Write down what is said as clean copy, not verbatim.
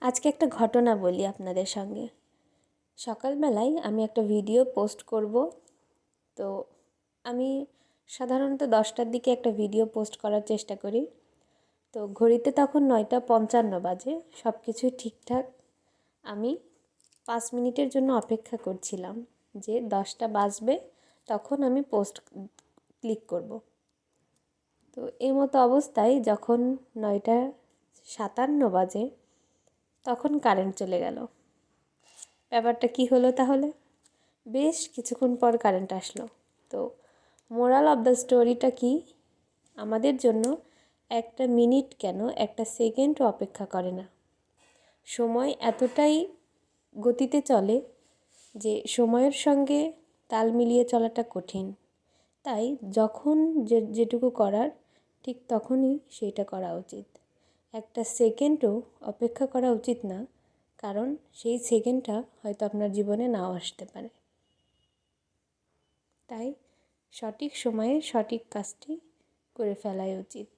আজকে একটা ঘটনা বলি আপনাদের সঙ্গে। সকালবেলায় আমি একটা ভিডিও পোস্ট করব। তো আমি সাধারণত 10টার দিকে একটা ভিডিও পোস্ট করার চেষ্টা করি। তো ঘড়িতে তখন 9:55 বাজে, সব কিছুই ঠিকঠাক। আমি 5 মিনিটের জন্য অপেক্ষা করছিলাম যে 10টা বাজবে, তখন আমি পোস্ট ক্লিক করব। তো এই মতো অবস্থায় যখন 9:57 বাজে, তখন কারেন্ট চলে গেল। ব্যাপারটা কি হলো তাহলে? বেশ কিছুক্ষণ পর কারেন্ট আসলো। তো মোরাল অফ দ্য স্টোরিটা কি? আমাদের জন্য একটা মিনিট কেন, একটা সেকেন্ডও অপেক্ষা করে না। সময় এতটাই গতিতে চলে যে সময়ের সঙ্গে তাল মিলিয়ে চলাটা কঠিন। তাই যখন যেটুকু করার ঠিক তখনই সেইটা করা উচিত। একটা সেকেন্ডও অপেক্ষা করা উচিত না, কারণ সেই সেকেন্ডটা হয়তো আপনার জীবনে নাও আসতে পারে। তাই সঠিক সময়ে সঠিক কাজটি করে ফেলাই উচিত।